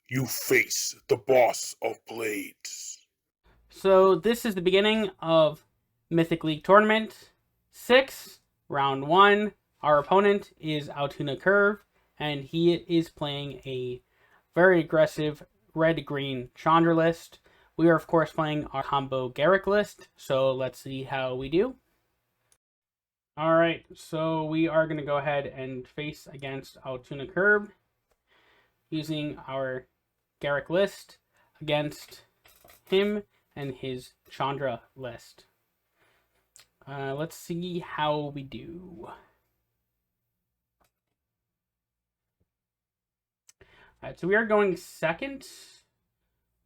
You face the boss of blades. So this is the beginning of Mythic League Tournament 6, Round 1. Our opponent is Altoona Curve, and he is playing a very aggressive red-green Chandra list. We are, of course, playing our combo Garruk list, so let's see how we do. Alright, so we are going to go ahead and face against Altoona Curve using our Garruk list against him and his Chandra list. Let's see how we do. Alright, so we are going second.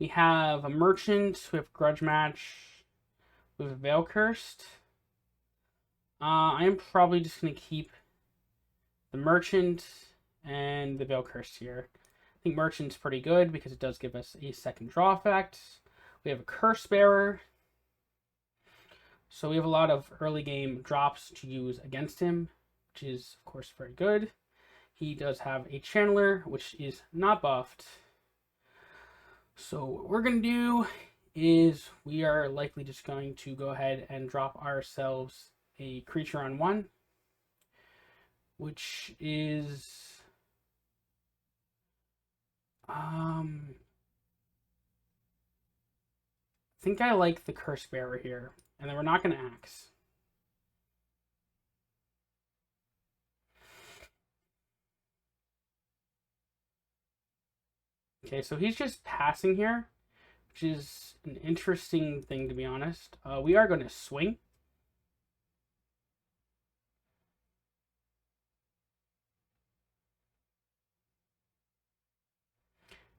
We have a Merchant, we have Grudge Match, we have Veil Cursed. I am probably just going to keep the Merchant and the Veil Cursed here. I think Merchant's pretty good because it does give us a second draw effect. We have a Cursebearer. So we have a lot of early game drops to use against him, which is, of course, very good. He does have a Channeler, which is not buffed. So what we're going to do is we are likely just going to go ahead and drop ourselves a creature on 1, which is I think I like the Cursebearer here, and then we're not going to axe. Okay, so he's just passing here, which is an interesting thing, to be honest. We are going to swing.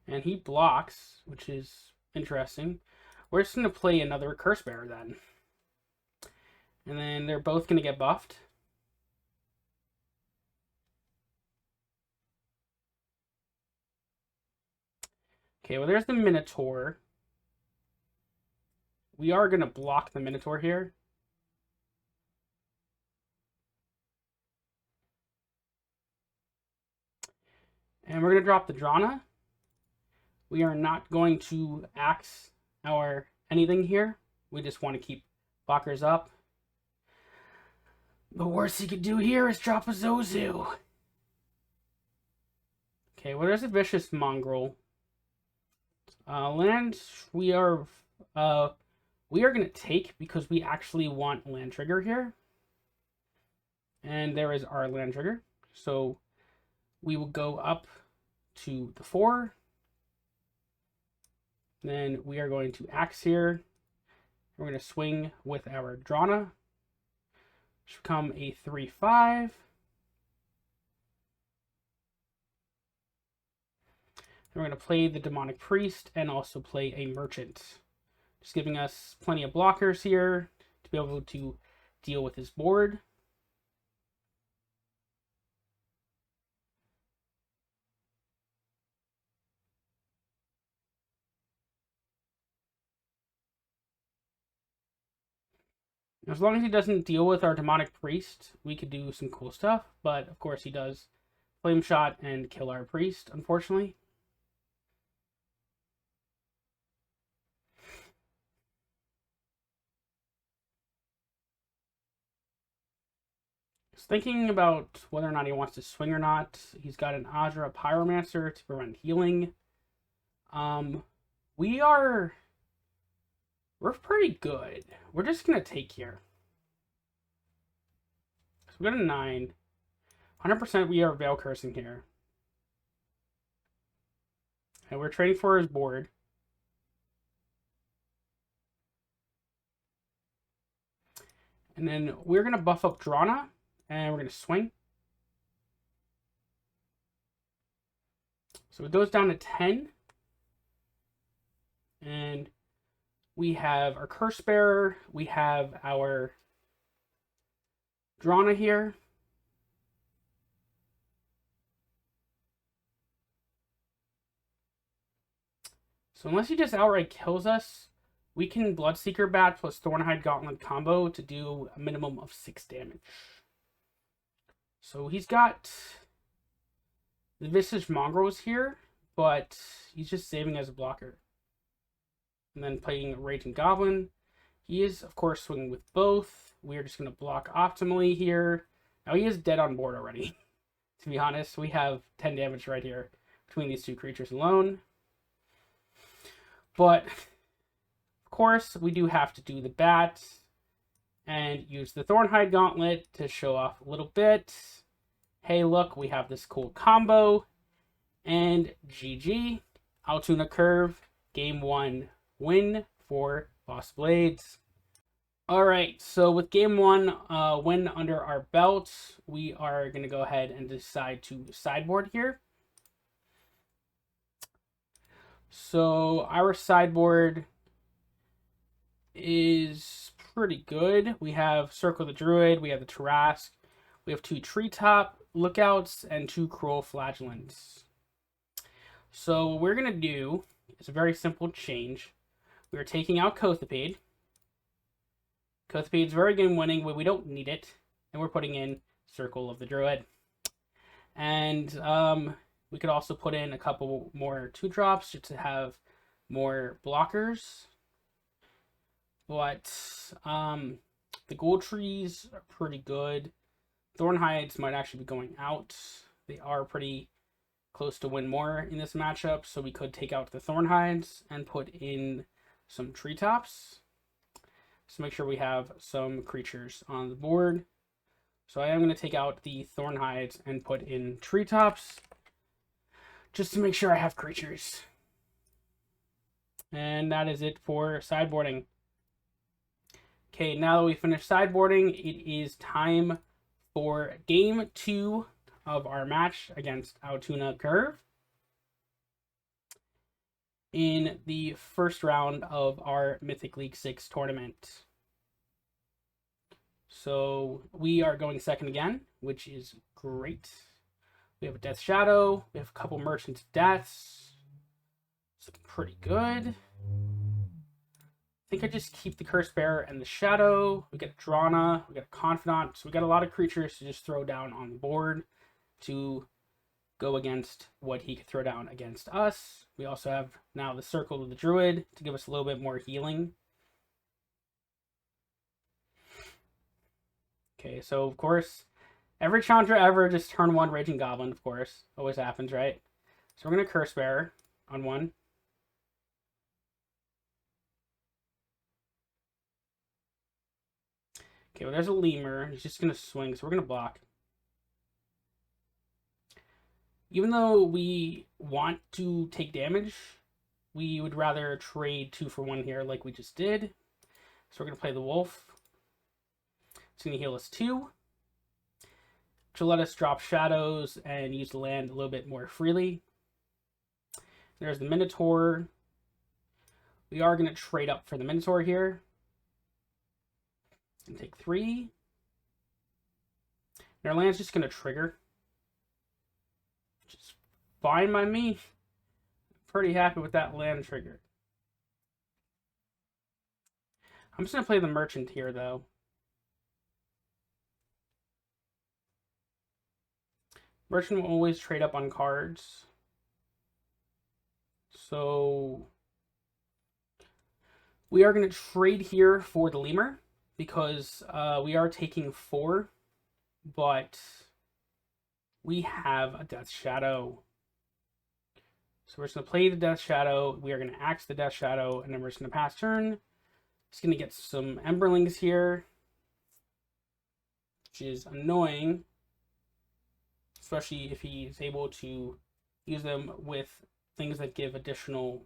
And he blocks, which is interesting. We're just going to play another Cursebearer then. And then they're both going to get buffed. Okay, well there's the Minotaur. We are going to block the Minotaur here. And we're going to drop the Drana. We are not going to axe our anything here. We just want to keep blockers up. The worst he could do here is drop a Zozu. Okay, well there's a Vicious Mongrel. Land we are going to take because we actually want land trigger here. And there is our land trigger. So we will go up to the 4. Then we are going to axe here. We're going to swing with our Drana. Should become a 3/5. We're going to play the Demonic Priest and also play a Merchant. Just giving us plenty of blockers here to be able to deal with his board. As long as he doesn't deal with our Demonic Priest, we could do some cool stuff. But, of course, he does Flame Shot and kill our Priest, unfortunately. Just thinking about whether or not he wants to swing or not. He's got an Adra Pyromancer to prevent healing. We're pretty good. We're just going to take here. So we got a 9. 100% we are Veil Cursing here. And we're trading for his board. And then we're going to buff up Drana. And we're going to swing. So it goes down to 10. And we have our Cursebearer. We have our Drana here. So unless he just outright kills us, we can Bloodseeker Bat plus Thornhide Gauntlet combo to do a minimum of 6 damage. So he's got the Visage Mongrels here, but he's just saving as a blocker. And then playing Raging Goblin. He is, of course, swinging with both. We are just going to block optimally here. Now he is dead on board already. To be honest, we have 10 damage right here between these two creatures alone. But, of course, we do have to do the bat and use the Thornhide Gauntlet to show off a little bit. Hey, look, we have this cool combo. And GG. Altoona Curve. Game 1 win for Boss Blades. Alright, so with Game 1 win under our belt, we are going to go ahead and decide to sideboard here. So our sideboard is pretty good. We have Circle the Druid, we have the Tarask, we have 2 Treetop Lookouts, and 2 Cruel Flagellants. So what we're going to do is a very simple change. We are taking out Kothapede. Kothapede is very game winning, but we don't need it. And we're putting in Circle of the Druid. And we could also put in a couple more 2-drops just to have more blockers. But the Gold Trees are pretty good. Thornhides might actually be going out. They are pretty close to win more in this matchup, so we could take out the Thornhides and put in some Treetops. So make sure we have some creatures on the board. So I am going to take out the Thornhides and put in Treetops, just to make sure I have creatures. And that is it for sideboarding. Okay, now that we finished sideboarding, it is time for Game 2 of our match against Altoona Curve in the first round of our Mythic League 6 tournament. So we are going second again, which is great. We have a Death Shadow. We have a couple Merchant's Deaths. It's looking pretty good. I think I just keep the Cursebearer and the Shadow. We get a Drana. We get a Confidant. So we got a lot of creatures to just throw down on the board to go against what he could throw down against us. We also have now the Circle of the Druid to give us a little bit more healing. Okay, so of course, every Chandra ever just turn 1 Raging Goblin, of course. Always happens, right? So we're going to Cursebearer on 1. Okay, well there's a Lemur. He's just going to swing, so we're going to block. Even though we want to take damage, we would rather trade 2 for 1 here like we just did. So we're going to play the Wolf. It's going to heal us 2. To let us drop shadows and use the land a little bit more freely. There's the Minotaur. We are going to trade up for the Minotaur here. And take 3. And our land's just going to trigger. Which is fine by me. Pretty happy with that land trigger. I'm just going to play the Merchant here, though. Merchant will always trade up on cards. So we are going to trade here for the Lemur because we are taking 4, but we have a Death Shadow. So we're just going to play the Death Shadow. We are going to axe the Death Shadow, and then we're just going to pass turn. Just going to get some Emberlings here, which is annoying, especially if he's able to use them with things that give additional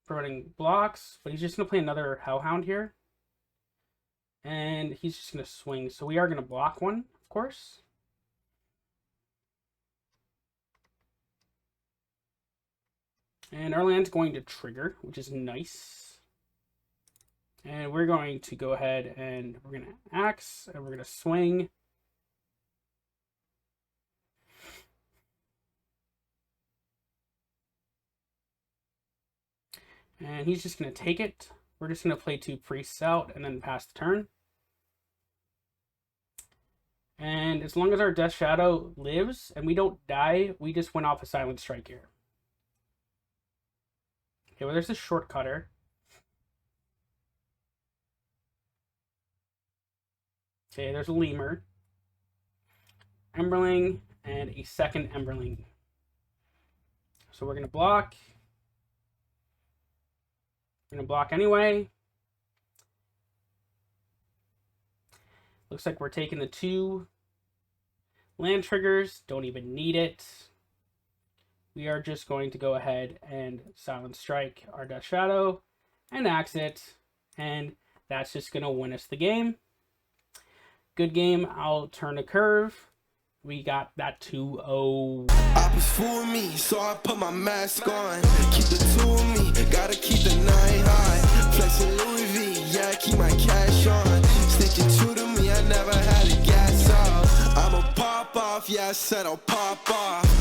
preventing blocks. But he's just going to play another Hellhound here. And he's just going to swing. So we are going to block 1, of course. And our land's going to trigger, which is nice. And we're going to go ahead and we're going to axe and we're going to swing. And he's just going to take it. We're just going to play 2 priests out and then pass the turn. And as long as our Death Shadow lives and we don't die, we just went off a Silent Strike here. Okay, well, there's a Shortcutter. Okay, there's a Lemur. Emberling, and a second Emberling. So we're going to block. We're going to block anyway. Looks like we're taking the 2 land triggers. Don't even need it. We are just going to go ahead and Silent Strike our Death Shadow and axe it. And that's just going to win us the game. Good game. I'll turn the curve. We got that 2-0. Apples fool me, so I put my mask on. Keep the 2 on me, gotta keep the 9 high. Flexing Louis V, yeah, keep my cash on. Sticking true to me, I never had a gas off. I'ma pop off, yeah, I said I'll pop off.